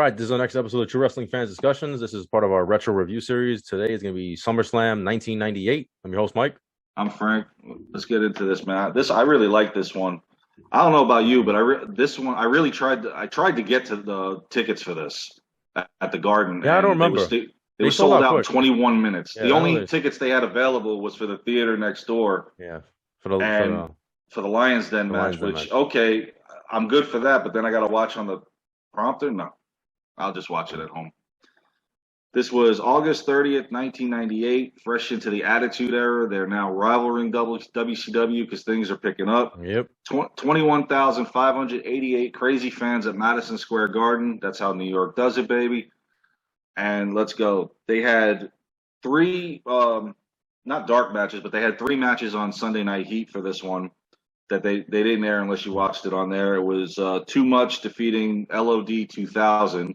right, this is our next episode of True Wrestling Fans Discussions. This is part of our retro review series. Today is going to be SummerSlam 1998. I'm your host, Mike. I'm Frank. Let's get into this, man. I really like this one. I don't know about you, but this one I really tried to get to the tickets for this at the Garden. Yeah, I don't remember. They were sold out in 21 minutes. Yeah, the only tickets they had available was for the theater next door. Yeah, for the Lions Den match. Okay, I'm good for that. But then I got to watch on the prompter. No, I'll just watch it at home. This was August 30th, 1998, fresh into the Attitude Era. They're now rivaling WCW because things are picking up. Yep. 21,588 crazy fans at Madison Square Garden. That's how New York does it, baby. And let's go. They had three, not dark matches, but they had three matches on Sunday Night Heat for this one that they didn't air unless you watched it on there. It was Too Much defeating LOD 2000,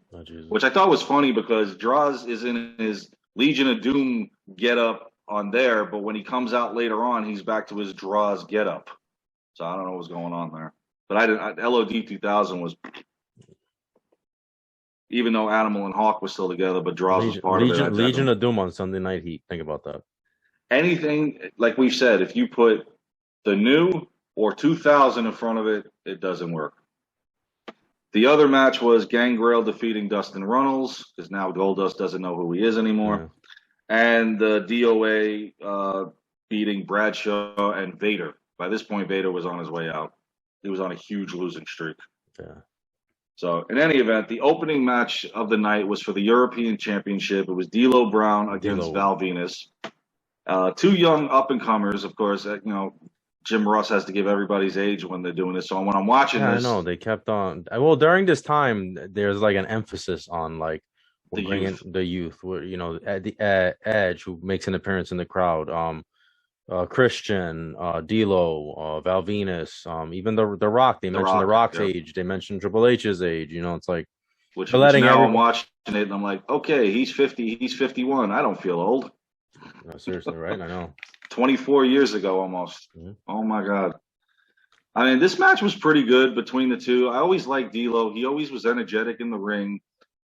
which I thought was funny because Droz is in his Legion of Doom getup on there, but when he comes out later on, he's back to his Droz getup. So I don't know what's going on there. But LOD 2000 was, even though Animal and Hawk was still together, but Droz was part of it. Legion of Doom on Sunday Night Heat. Think about that. Anything, like we've said, if you put the new or 2000 in front of it, it doesn't work. The other match was Gangrel defeating Dustin Runnels, because now Goldust doesn't know who he is anymore. Yeah. And the DOA beating Bradshaw and Vader. By this point, Vader was on his way out. He was on a huge losing streak. Yeah. So, in any event, the opening match of the night was for the European Championship. It was D'Lo Brown against Val Venus. Two young up-and-comers, of course, Jim Ross has to give everybody's age when they're doing this. So when I'm watching this, I know they kept on. Well, during this time, there's like an emphasis on like the youth. Where the Edge, who makes an appearance in the crowd, Christian, D'Lo, Val Venus, even the Rock. They mentioned the Rock's age. They mentioned Triple H's age. It's like which now I'm watching it and I'm like, okay, he's 50, he's 51. I don't feel old. No, seriously, right? I know. 24 years ago almost. Mm-hmm. Oh my God. I mean, this match was pretty good between the two. I always liked D'Lo. He always was energetic in the ring.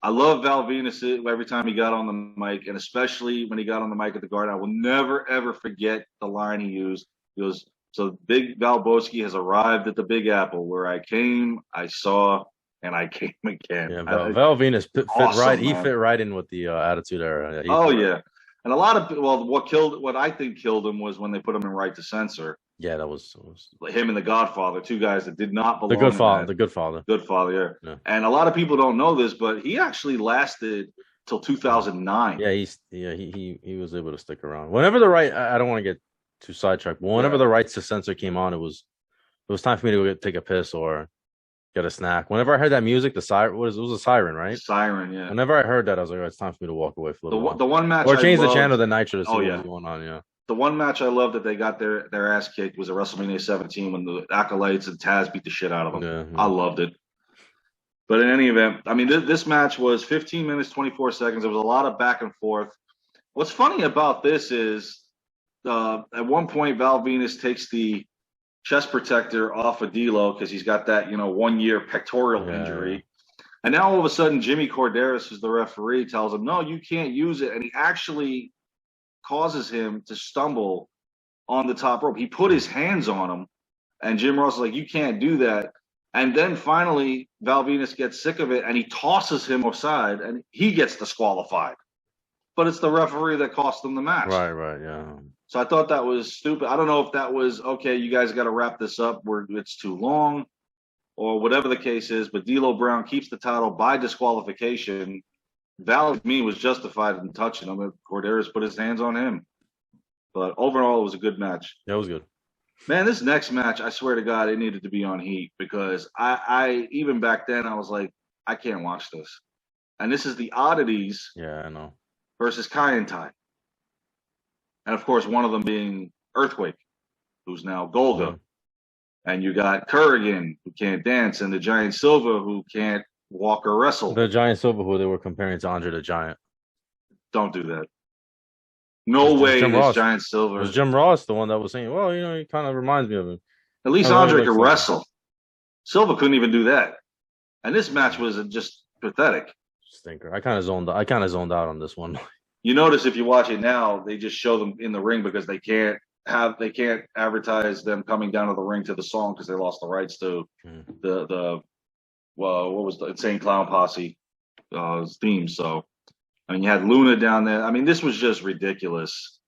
I love Val Venus every time he got on the mic, and especially when he got on the mic at the Garden. I will never, ever forget the line he used. He goes, so Big Val Boski has arrived at the Big Apple, where I came, I saw, and I came again. Yeah, Val Venus fit right. Man. He fit right in with the Attitude Era. Yeah. And a lot of what I think killed him was when they put him in Right to Censor. Yeah, that was him and the Godfather, two guys that did not belong. The Good Father. Yeah. And a lot of people don't know this, but he actually lasted till 2009. Yeah, he was able to stick around. Whenever the right, I don't want to get too sidetracked, but whenever the Right to Censor came on, it was time for me to go take a piss or get a snack. Whenever I heard that music, the siren it was a siren, right? Siren, yeah. Whenever I heard that, I was like, it's time for me to walk away for a little while. The one match or change the channel to Nitro to see what's going on. Yeah. The one match I love that they got their ass kicked was at WrestleMania 17 when the Acolytes and Taz beat the shit out of them. Yeah. I loved it. But in any event, I mean, this match was 15 minutes, 24 seconds. There was a lot of back and forth. What's funny about this is at one point, Val Venus takes the chest protector off of D'Lo because he's got that 1 year pectoral injury, and now all of a sudden Jimmy Corderas, who's the referee, tells him no, you can't use it, and he actually causes him to stumble on the top rope. He put his hands on him, and Jim Ross is like, you can't do that. And then finally Val Venus gets sick of it and he tosses him aside and he gets disqualified, but it's the referee that cost them the match. Right, yeah. So I thought that was stupid. I don't know if that was, okay, you guys got to wrap this up where it's too long or whatever the case is, but D'Lo Brown keeps the title by disqualification. Val, to me, was justified in touching him. Corderas put his hands on him. But overall, it was a good match. Yeah, it was good. Man, this next match, I swear to God, it needed to be on Heat because I even back then, I was like, I can't watch this. And this is the Oddities. Yeah, I know. Versus Kaientai. And, of course, one of them being Earthquake, who's now Golga. Mm-hmm. And you got Kurrgan, who can't dance, and the Giant Silva, who can't walk or wrestle. The Giant Silva, who they were comparing to Andre the Giant. Don't do that. No way is Giant Silva. It was Jim Ross, the one that was saying, well, he kind of reminds me of him. At least Andre could wrestle. Silva couldn't even do that. And this match was just pathetic. Stinker. I kind of zoned out on this one. You notice if you watch it now, they just show them in the ring because they can't advertise them coming down to the ring to the song because they lost the rights to the what was the Insane Clown Posse theme. So I mean, you had Luna down there. I mean, this was just ridiculous.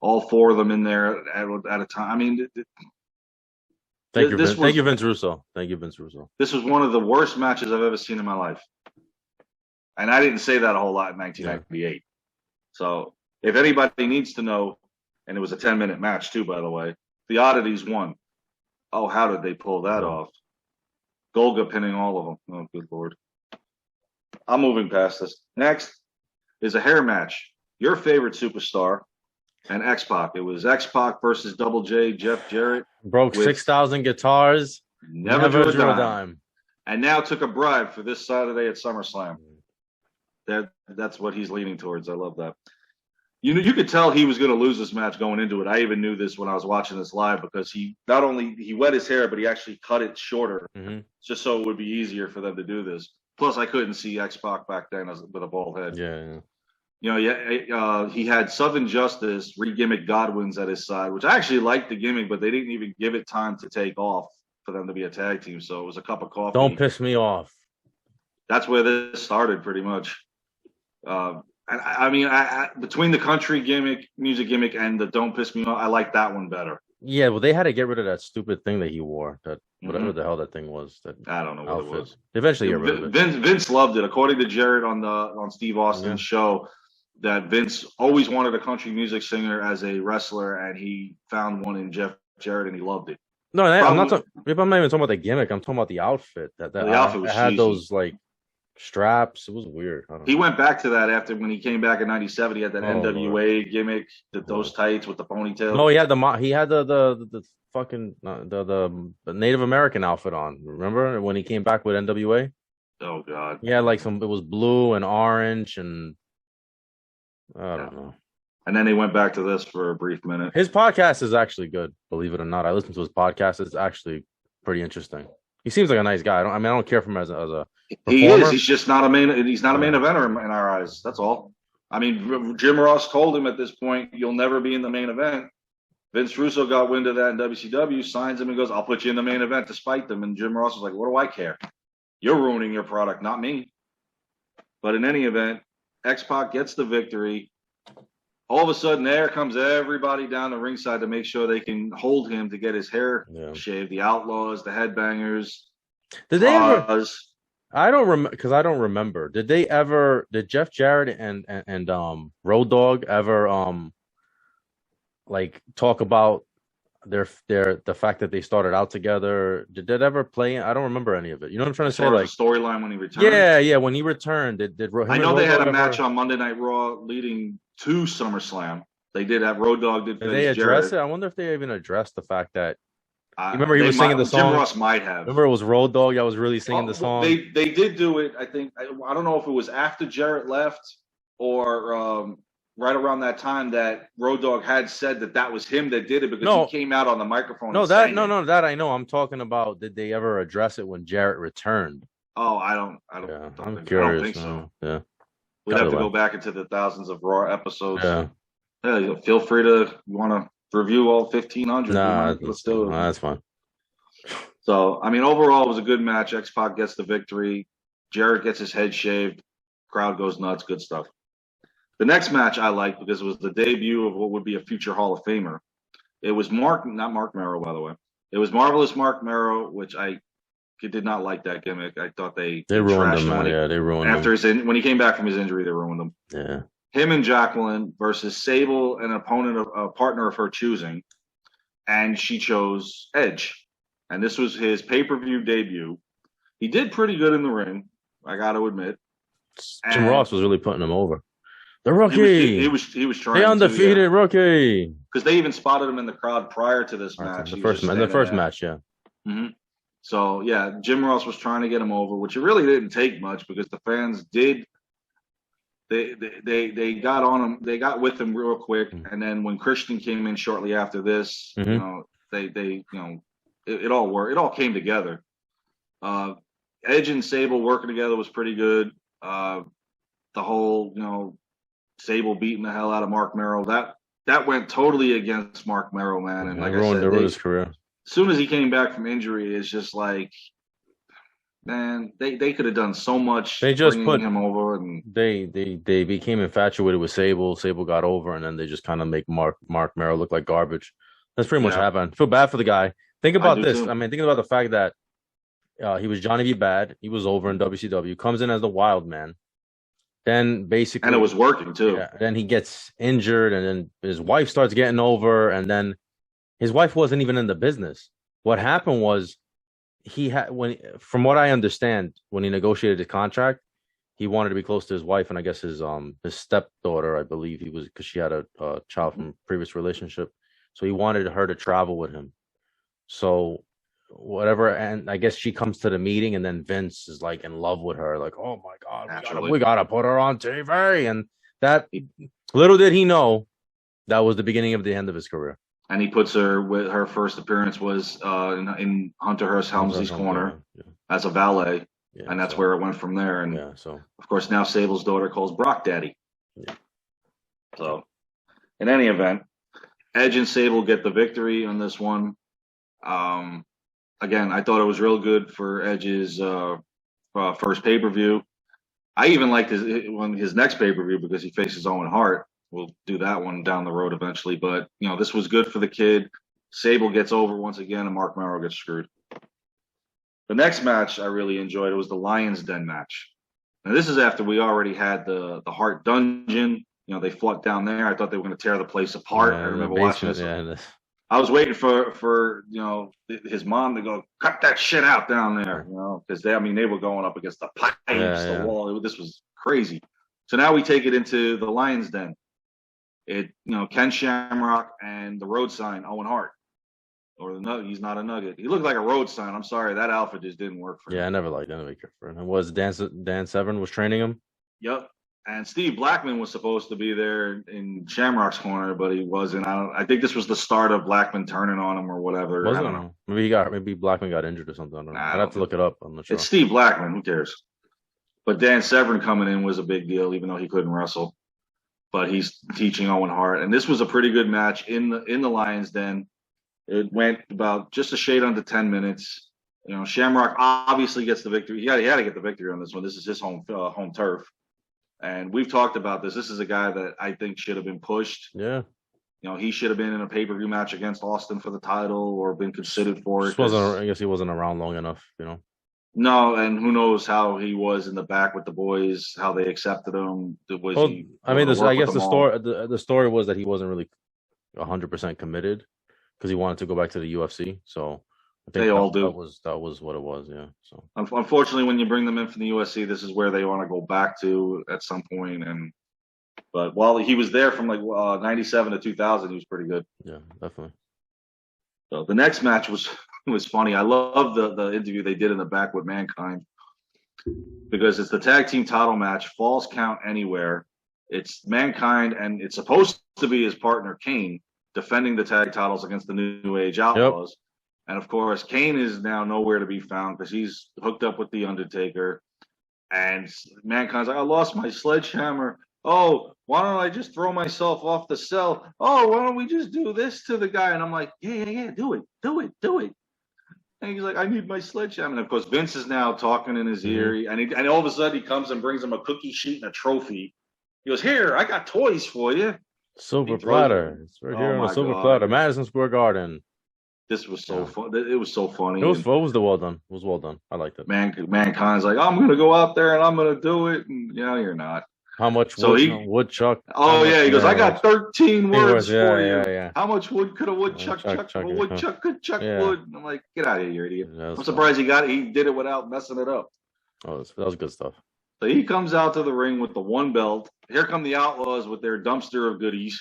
All four of them in there at a time. I mean, thank you, Vince Russo. Thank you, Vince Russo. This was one of the worst matches I've ever seen in my life, and I didn't say that a whole lot in 1998. Yeah. So if anybody needs to know, and it was a 10-minute match too, by the way, the Oddities won. Oh, how did they pull that off? Golga pinning all of them. Oh, good Lord. I'm moving past this. Next is a hair match. Your favorite superstar and X-Pac. It was X-Pac versus Double J, Jeff Jarrett. Broke 6,000 guitars. Never drew a dime. And now took a bribe for this Saturday at SummerSlam. That's what he's leaning towards. I love that. You could tell he was going to lose this match going into it. I even knew this when I was watching this live because he not only he wet his hair, but he actually cut it shorter just so it would be easier for them to do this. Plus, I couldn't see X-Pac back then with a bald head. Yeah. You know, he had Southern Justice re-gimmick Godwin's at his side, which I actually liked the gimmick, but they didn't even give it time to take off for them to be a tag team. So it was a cup of coffee. Don't piss me off. That's where this started, pretty much. I mean, between the country gimmick, music gimmick, and the "Don't Piss Me Off," I like that one better. Yeah, well, they had to get rid of that stupid thing that he wore. That whatever the hell that thing was. That I don't know what it was. Eventually, get rid of it. Vince loved it. According to Jarrett on Steve Austin's show, that Vince always wanted a country music singer as a wrestler, and he found one in Jeff Jarrett, and he loved it. No, I'm not even talking about the gimmick. I'm talking about the outfit. The outfit was had those like straps. It was weird. He went back to that after when he came back in '97. He had that NWA gimmick, those tights with the ponytail. No, he had the fucking the Native American outfit on. Remember when he came back with NWA? Oh God. Yeah, like it was blue and orange and I don't know. And then he went back to this for a brief minute. His podcast is actually good, believe it or not. I listened to his podcast. It's actually pretty interesting. He seems like a nice guy. I don't care for him as a performer. He is. He's just not a main. He's not a main eventer in our eyes. That's all. I mean, Jim Ross told him at this point, "You'll never be in the main event." Vince Russo got wind of that in WCW, signs him and goes, "I'll put you in the main event to spite them." And Jim Ross was like, "What do I care? You're ruining your product, not me." But in any event, X-Pac gets the victory. All of a sudden, there comes everybody down the ringside to make sure they can hold him to get his hair shaved. The Outlaws, the Headbangers. Did they ever? I don't remember because I don't remember. Did Jeff Jarrett and Road Dogg ever like talk about the fact that they started out together? Did that ever play? I don't remember any of it. You know what I'm trying to say? Like storyline when he returned. Yeah. When he returned, did I know they had a match on Monday Night Raw leading to SummerSlam. They did have Road Dogg did they address it? I wonder if they even addressed the fact that you remember he was singing the song. Jim Ross might have. Remember it was Road Dogg. I was really singing the song. They did do it. I think I don't know if it was after Jarrett left or right around that time that Road Dogg had said that was him that did it because he came out on the microphone. That I know. I'm talking about. Did they ever address it when Jarrett returned? Oh, I don't. Yeah, I'm curious. I don't think so. Yeah, we'd have to go back into the thousands of Raw episodes. Yeah, feel free to want to review all 1,500. Nah, let's do it. That's fine. So, I mean, overall, it was a good match. X-Pac gets the victory. Jarrett gets his head shaved. Crowd goes nuts. Good stuff. The next match I liked because it was the debut of what would be a future Hall of Famer. It was not Mark Merrow, by the way. It was Marvelous Mark Merrow, which I did not like that gimmick. I thought they ruined him. They ruined him. After when he came back from his injury, they ruined him. Yeah. Him and Jacqueline versus Sable, an opponent of a partner of her choosing, and she chose Edge. And this was his pay-per-view debut. He did pretty good in the ring, I got to admit. Jim Ross was really putting him over. The rookie. He was trying. The undefeated rookie. Because they even spotted him in the crowd prior to this match. The first match, yeah. Mm-hmm. So yeah, Jim Ross was trying to get him over, which it really didn't take much because the fans did. They got on him. They got with him real quick, and then when Christian came in shortly after this, you know, it all worked. It all came together. Edge and Sable working together was pretty good. the whole, Sable beating the hell out of Mark Merrow, that went totally against Mark Merrow, man. And like I said, ruined his career. As soon as he came back from injury, it's just like, man, they could have done so much. They just bringing him over, and they became infatuated with Sable. Sable got over, and then they just kind of make Mark Merrow look like garbage. That's pretty much happened. I feel bad for the guy. Think about this. Too. I mean, thinking about the fact that he was Johnny B. Bad. He was over in WCW. Comes in as the Wild Man. Then basically, and it was working too. Yeah, then he gets injured, and then his wife starts getting over, and then his wife wasn't even in the business. What happened was from what I understand, when he negotiated his contract, he wanted to be close to his wife, and I guess his stepdaughter, I believe he was, because she had a child from a previous relationship, so he wanted her to travel with him. So whatever, and I guess she comes to the meeting, and then Vince is like in love with her, like, oh my god, we gotta put her on TV, and that little did he know that was the beginning of the end of his career. And he puts her with her first appearance was in Hunter Hearst Helmsley's corner as a valet, and that's where it went from there. And of course now Sable's daughter calls Brock Daddy. Yeah. So, in any event, Edge and Sable get the victory on this one. Again, I thought it was real good for Edge's first pay-per-view. I even liked his next pay-per-view because he faces Owen Hart. We'll do that one down the road eventually. But, this was good for the kid. Sable gets over once again, and Mark Merrow gets screwed. The next match I really enjoyed. It was the Lion's Den match. Now, this is after we already had the Hart Dungeon. They fought down there. I thought they were going to tear the place apart. I remember watching this. Yeah. I was waiting for his mom to go, cut that shit out down there, because they were going up against the pipes, the wall. This was crazy. So now we take it into the Lion's Den. Ken Shamrock and the road sign, Owen Hart. Or the Nugget. He's not a Nugget. He looked like a road sign. I'm sorry, that outfit just didn't work for him. Yeah, I never liked that. I never cared for him. Was Dan Severn was training him? Yep. And Steve Blackman was supposed to be there in Shamrock's corner, but he wasn't. I think this was the start of Blackman turning on him or whatever. I don't know. Maybe Blackman got injured or something. I don't know. I'd have to look it up. I'm not sure. It's Steve Blackman. Who cares? But Dan Severn coming in was a big deal, even though he couldn't wrestle. But he's teaching Owen Hart, and this was a pretty good match in the Lion's Den. It went about just a shade under 10 minutes. Shamrock obviously gets the victory. He had to get the victory on this one. This is his home turf. And we've talked about this. This is a guy that I think should have been pushed. Yeah. He should have been in a pay-per-view match against Austin for the title or been considered for it. I guess he wasn't around long enough, No, and who knows how he was in the back with the boys, how they accepted him. I guess the story was that he wasn't really 100% committed because he wanted to go back to the UFC. So I think that was what it was, yeah. So unfortunately, when you bring them in from the UFC, this is where they want to go back to at some point. But while he was there from 97 to 2000, he was pretty good. Yeah, definitely. So the next match was funny. I love the interview they did in the back with Mankind because it's the tag team title match, Falls Count Anywhere. It's Mankind, and it's supposed to be his partner Kane defending the tag titles against the New Age Outlaws. Yep. And of course, Kane is now nowhere to be found because he's hooked up with the Undertaker. And Mankind's like, I lost my sledgehammer. Oh, why don't I just throw myself off the cell? Oh, why don't we just do this to the guy? And I'm like, yeah, do it. And he's like, I need my sledgehammer. And of course, Vince is now talking in his ear. And all of a sudden, he comes and brings him a cookie sheet and a trophy. He goes, here, I got toys for you. Silver platter. It's right here on a silver platter. Madison Square Garden. This was so fun. It was so funny. It was well done. It was well done. I liked it. Mankind's like, I'm gonna go out there and I'm gonna do it. And you're not. How much woodchuck? Oh yeah, he goes, I got 13 words for you. Yeah. How much wood could a woodchuck chuck? A woodchuck could chuck wood. And I'm like, get out of here, you idiot. I'm surprised he did it without messing it up. Oh, that was good stuff. So he comes out to the ring with the one belt. Here come the Outlaws with their dumpster of goodies.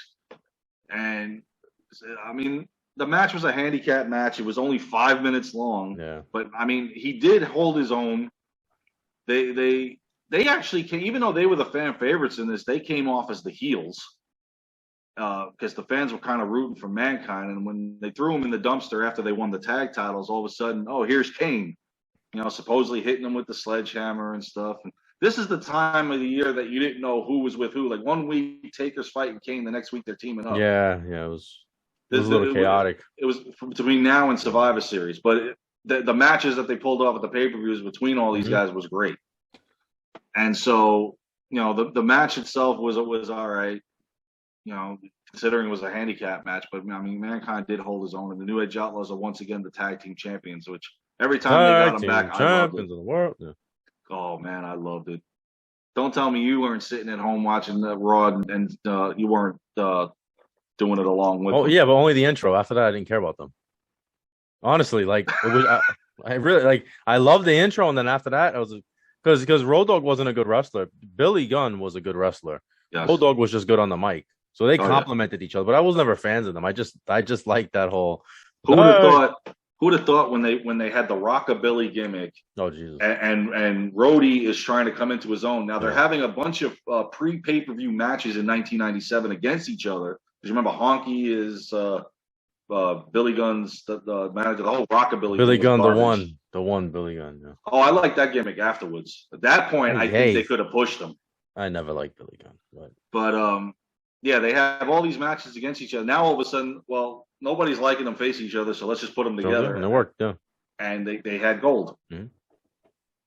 And the match was a handicap match. It was only 5 minutes long. Yeah. But he did hold his own. They actually came, even though they were the fan favorites in this, they came off as the heels because the fans were kind of rooting for Mankind. And when they threw him in the dumpster after they won the tag titles, all of a sudden, oh, here's Kane, supposedly hitting him with the sledgehammer and stuff. And this is the time of the year that you didn't know who was with who. Like one week, Taker's fighting Kane, the next week they're teaming up. Yeah, it was a little chaotic. It was between now and Survivor Series, but the matches that they pulled off at the pay-per-views between all these guys was great. And so, the match itself was all right, considering it was a handicap match. But I mean, Mankind did hold his own, and the New Age Outlaws are once again the tag team champions. Which every time they got them back, champions of the world. Yeah. Oh man, I loved it. Don't tell me you weren't sitting at home watching the Raw and you weren't doing it along with. Oh them. Yeah, but only the intro. After that, I didn't care about them. Honestly, like it was, I really like. I loved the intro, and then after that, I was because Road Dogg wasn't a good wrestler. Billy Gunn was a good wrestler. Yes. Road Dogg was just good on the mic, so they complimented each other. But I was never fans of them. I just liked that whole. Who would have thought? Who would have thought when they had the Rockabilly gimmick? Oh Jesus! And Rhodey is trying to come into his own. Now they're having a bunch of pre-pay-per-view matches in 1997 against each other. Because remember, Honky is Billy Gunn's the manager. The whole Rockabilly. Billy Gunn, the one Billy Gunn. Yeah. Oh, I like that gimmick afterwards. At that point, I think they could have pushed him. I never liked Billy Gunn, but yeah, they have all these matches against each other. Now all of a sudden, well, nobody's liking them face each other, so let's just put them together. And it worked, yeah. And they had gold. Mm-hmm.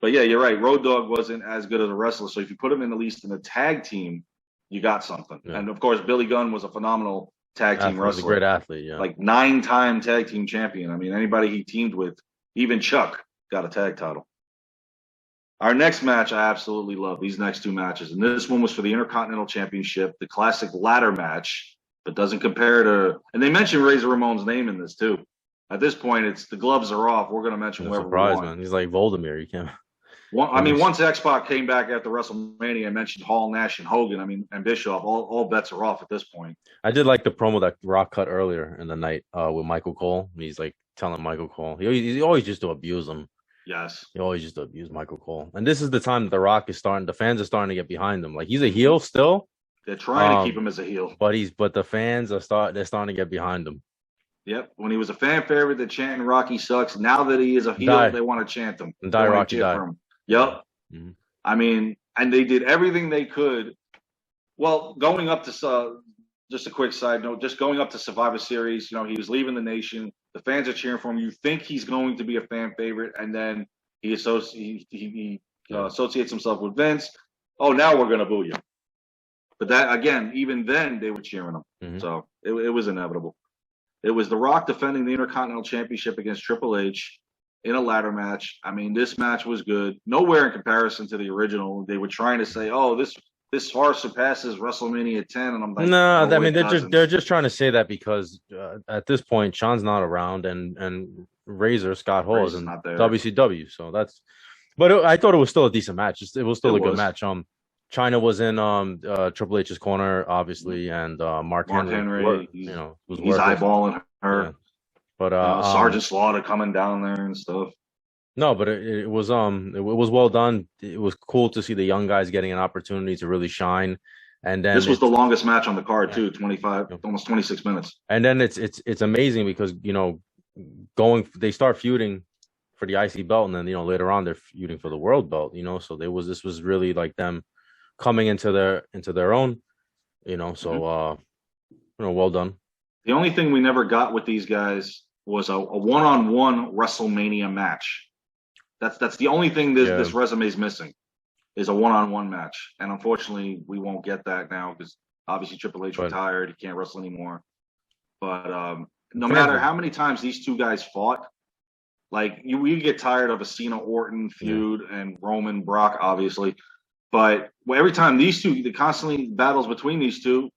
But yeah, you're right. Road Dogg wasn't as good as a wrestler, so if you put him at least in a tag team, you got something. Yeah. And of course, Billy Gunn was a phenomenal tag team wrestler. He was a great athlete, yeah. Like 9-time tag team champion. I mean, anybody he teamed with, even Chuck, got a tag title. Our next match, I absolutely love these next two matches. And this one was for the Intercontinental Championship, the classic ladder match, but doesn't compare to. And they mentioned Razor Ramon's name in this too. At this point, it's the gloves are off. We're going to mention whoever we want. Man. He's like Voldemort. You can't. Once X-Pac came back after WrestleMania and mentioned Hall, Nash, and Hogan, and Bischoff, all bets are off at this point. I did like the promo that Rock cut earlier in the night with Michael Cole. He's like telling Michael Cole. He always used to abuse him. Yes. He always used to abuse Michael Cole. And this is the time that The Rock is the fans are starting to get behind him. Like, he's a heel still. They're trying to keep him as a heel. But the fans they're starting to get behind him. Yep. When he was a fan favorite, they're chanting Rocky sucks. Now that he is a heel, they want to chant him. And die Rocky die. Yep. Mm-hmm. I mean, and they did everything they could. Well, going up to just a quick side note, just going up to Survivor Series, he was leaving the nation. The fans are cheering for him. You think he's going to be a fan favorite, and then he associates himself with Vince. Oh, now we're going to boo you. But that, again, even then, they were cheering him. Mm-hmm. So it was inevitable. It was The Rock defending the Intercontinental Championship against Triple H in a ladder match. I mean, this match was good. Nowhere in comparison to the original. They were trying to say, oh, this far surpasses WrestleMania 10, and I'm like, no, I mean they're just trying to say that because at this point Sean's not around and Razor Scott Hall is in WCW, so that's. But I thought it was still a decent match. It was still a good match. China was in Triple H's corner, obviously, and Mark Henry he's eyeballing her. Yeah. But Sergeant Slaughter coming down there and stuff. No, but it was well done. It was cool to see the young guys getting an opportunity to really shine. And then this was the longest match on the card too, 25, almost 26 minutes. And then it's amazing because they start feuding for the IC belt, and then later on they're feuding for the world belt. So this was really like them coming into their own. So well done. The only thing we never got with these guys was a one-on-one WrestleMania match. That's the only thing this resume is missing, is a one-on-one match. And unfortunately, we won't get that now because obviously Triple H retired. He can't wrestle anymore. But no matter how many times these two guys fought, like we get tired of a Cena-Orton feud and Roman Brock, obviously. But every time these two, the constantly battles between these two,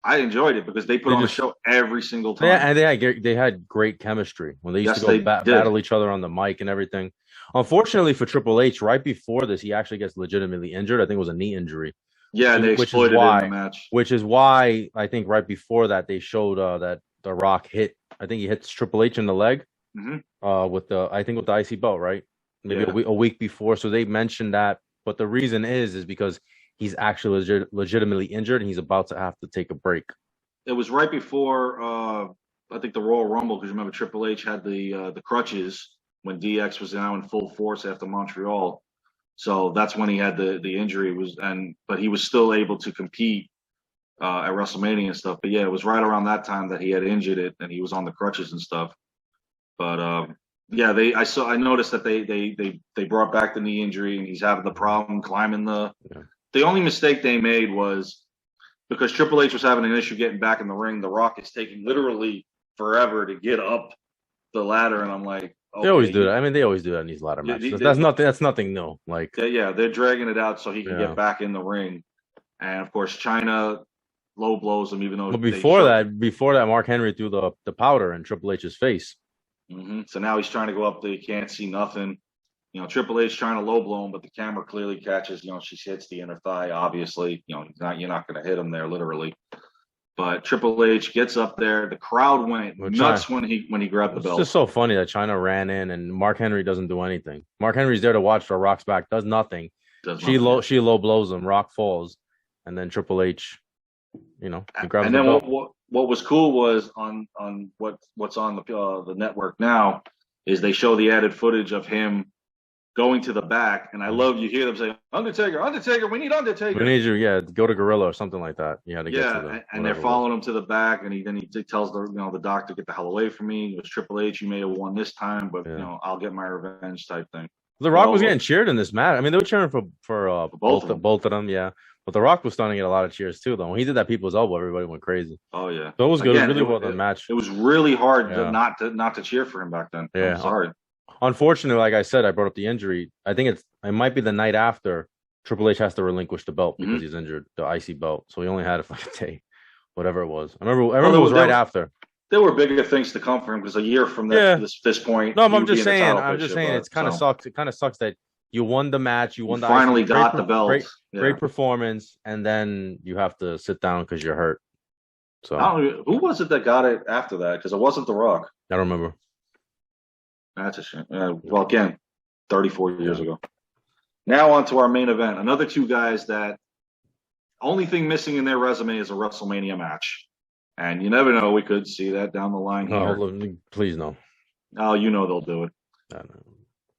I enjoyed it because they put on a show every single time. Yeah, and they had great chemistry when they used to go battle each other on the mic and everything. Unfortunately for Triple H, right before this, he actually gets legitimately injured. I think it was a knee injury. Yeah, and they exploited it in the match. Which is why I think right before that they showed that The Rock hit. I think he hits Triple H in the leg with the IC belt, right? Maybe a week before. So they mentioned that, but the reason is because he's actually legitimately injured, and he's about to have to take a break. It was right before, I think, the Royal Rumble, because remember Triple H had the crutches when DX was now in full force after Montreal. So that's when he had the injury but he was still able to compete at WrestleMania and stuff. But yeah, it was right around that time that he had injured it and he was on the crutches and stuff. But yeah, I noticed that they brought back the knee injury and he's having the problem climbing the. Yeah. The only mistake they made was because Triple H was having an issue getting back in the ring. The Rock is taking literally forever to get up the ladder, and I'm like, okay, they always do that. I mean, they always do that in these ladder matches. That's nothing new. Like, yeah, they're dragging it out so he can get back in the ring. And of course, China low blows him, even though. But before that, Mark Henry threw the powder in Triple H's face. Mm-hmm. So now he's trying to go up there. You can't see nothing. You know, Triple H trying to low blow him, but the camera clearly catches. You know, she hits the inner thigh. Obviously, you know, you're not going to hit him there, literally. But Triple H gets up there. The crowd went nuts when he grabbed the belt. It's just so funny that China ran in and Mark Henry doesn't do anything. Mark Henry's there to watch the Rock's back, does nothing. She low blows him. Rock falls, and then Triple H, you know, he grabs the belt. What was cool was on what's on the network now is they show the added footage of him going to the back, and I love you hear them say, Undertaker, we need Undertaker. We need you, go to Gorilla or something like that. You had to get to the, and they're following him to the back, and he tells the doctor, get the hell away from me. It was Triple H, you may have won this time, but you know, I'll get my revenge type thing. The Rock was getting cheered in this match. I mean, they were cheering for both of them, yeah. But The Rock was starting to get a lot of cheers too, though. When he did that people's elbow, everybody went crazy. Oh yeah, so it was good. Again, it was really well done match. It was really hard not to cheer for him back then. Yeah, I'm sorry. Unfortunately, like I said, I brought up the injury. I think it might be the night after Triple H has to relinquish the belt because he's injured, the IC belt. So he only had it for like a day, whatever it was. I remember it was right after. There were bigger things to come for him because a year from this point. No, I'm just saying. It's kind of sucks. It kind of sucks that you won the match, you finally got the belt, great performance, and then you have to sit down because you're hurt. So who was it that got it after that? Because it wasn't The Rock. I don't remember. That's a shame. Well, again, 34 years ago. Now on to our main event. Another two guys that only thing missing in their resume is a WrestleMania match. And you never know. We could see that down the line here. No, please no. Oh, you know they'll do it. I know.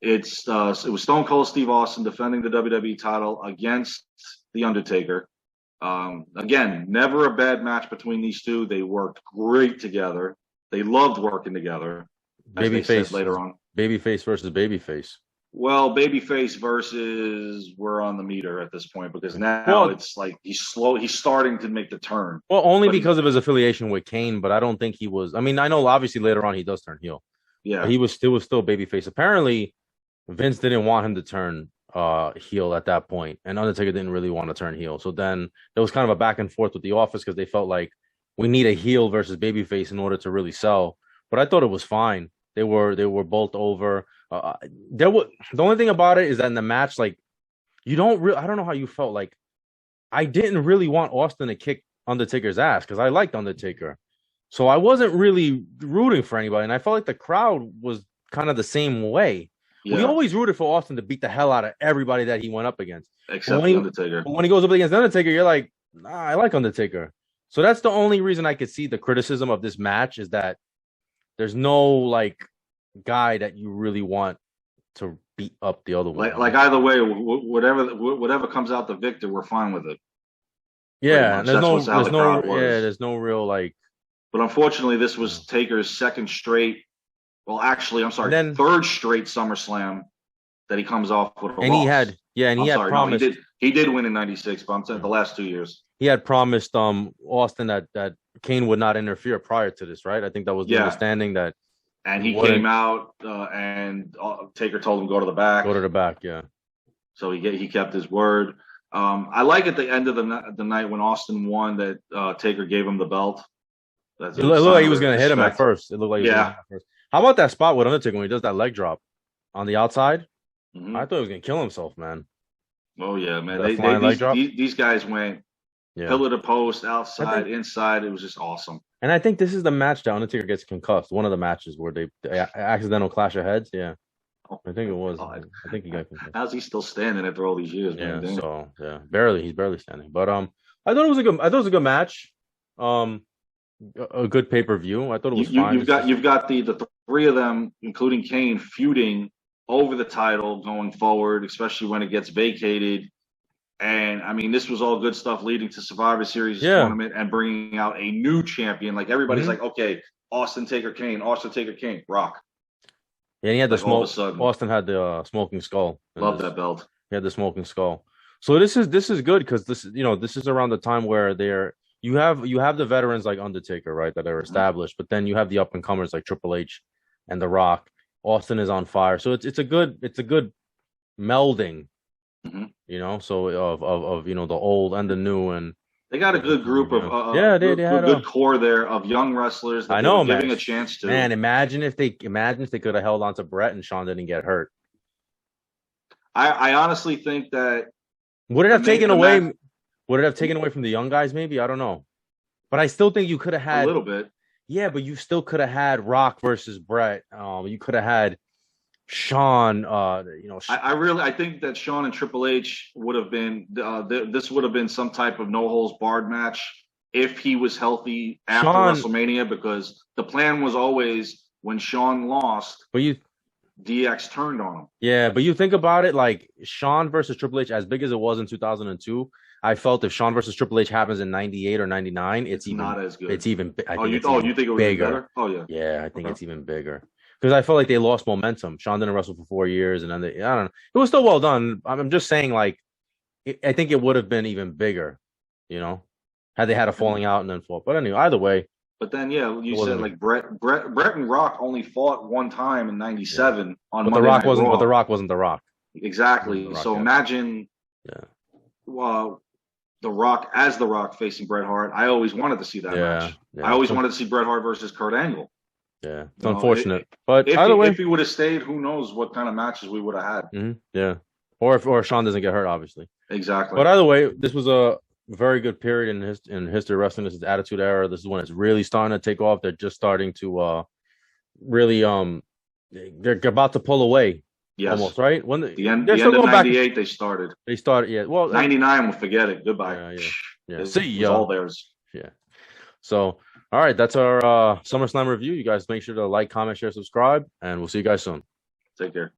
It was Stone Cold Steve Austin defending the WWE title against The Undertaker. Again, never a bad match between these two. They worked great together. They loved working together. Babyface later on. Babyface versus babyface. Well, babyface versus we're on the meter at this point because now it's like he's slow. He's starting to make the turn. Well, only because of his affiliation with Kane, but I don't think he was. I mean, I know obviously later on he does turn heel. Yeah, he was still babyface. Apparently, Vince didn't want him to turn heel at that point, and Undertaker didn't really want to turn heel. So then there was kind of a back and forth with the office because they felt like we need a heel versus babyface in order to really sell. But I thought it was fine. They were both over. The only thing about it is that in the match, like I don't know how you felt. Like I didn't really want Austin to kick Undertaker's ass because I liked Undertaker, so I wasn't really rooting for anybody, and I felt like the crowd was kind of the same way. Yeah. We always rooted for Austin to beat the hell out of everybody that he went up against, except Undertaker. When he goes up against Undertaker, you're like, nah, I like Undertaker. So that's the only reason I could see the criticism of this match is that there's no like guy that you really want to beat up the other one. Like either way, whatever comes out the victor, we're fine with it. Yeah, there's no real like. But unfortunately, this was Taker's second straight. Well, actually, I'm sorry, third straight SummerSlam that he comes off with a loss. He had promised. No, he did win in '96, but I'm saying the last 2 years. He had promised Austin that Kane would not interfere prior to this, right? I think that was the understanding that. And he came out, and Taker told him go to the back. Go to the back, yeah. So he kept his word. I like at the end of the night when Austin won that Taker gave him the belt. It looked like he was going to hit him at first. It looked like he was going to hit him at first. How about that spot with Undertaker when he does that leg drop on the outside? Mm-hmm. I thought he was going to kill himself, man. Oh yeah, man. These guys went pillar to post, outside, inside. It was just awesome. And I think this is the match that Undertaker gets concussed. One of the matches where they accidental clash of heads. Yeah, I think it was. God. I think he got concussed. How's he still standing after all these years? Yeah, man? So barely. He's barely standing. But I thought it was a good match. A good pay-per-view. I thought it was fine. You've got the three of them, including Kane, feuding over the title going forward, especially when it gets vacated. And I mean, this was all good stuff leading to Survivor Series tournament and bringing out a new champion. Like everybody's like, okay, Austin Taker Kane, Rock. Yeah, and he had the smoke. Austin had the smoking skull. Love that belt. He had the smoking skull. So this is good because this is around the time where you have the veterans like Undertaker, right, that are established, but then you have the up and comers like Triple H and The Rock. Austin is on fire, so it's a good melding. So of the old and the new, and they got a good group of they had a good core there of young wrestlers that giving a chance to. Man, imagine if they could have held on to Brett and Shawn didn't get hurt. I honestly think that would it have taken away from the young guys? Maybe, I don't know, but I still think you could have had a little bit. Yeah, but you still could have had Rock versus Brett. You could have had Shawn, I think that Shawn and Triple H would have been this would have been some type of no holds barred match if he was healthy after WrestleMania, because the plan was always when Shawn lost, DX turned on him. Yeah, but you think about it, like Shawn versus Triple H, as big as it was in 2002, I felt if Shawn versus Triple H happens in 98 or 99, it's even not as good. It's even. You think it was bigger? Better? Oh yeah. Yeah, I think it's even bigger. Because I felt like they lost momentum. Shawn didn't wrestle for 4 years, and then I don't know. It was still well done. I'm just saying, like, I think it would have been even bigger, had they had a falling out and then fought. But anyway, either way. But then, yeah, you said like Brett and Rock only fought one time in '97 on Monday Night Raw. But The Rock wasn't The Rock. Exactly. So imagine, The Rock as The Rock facing Bret Hart. I always wanted to see that match. Yeah. I always wanted to see Bret Hart versus Kurt Angle. Yeah, it's unfortunate. But either way, if he would have stayed, who knows what kind of matches we would have had. Mm-hmm. Yeah, or Shawn doesn't get hurt, obviously. Exactly. But either way, this was a very good period in history of wrestling. This is the Attitude Era. This is when it's really starting to take off. They're just starting to really they're about to pull away. Yes. Almost, right? When the end of '98, they started. They started, yeah. Well, '99, we'll forget it. Goodbye. Yeah. See ya. All theirs. Yeah. So, all right, that's our SummerSlam review. You guys make sure to like, comment, share, subscribe, and we'll see you guys soon. Take care.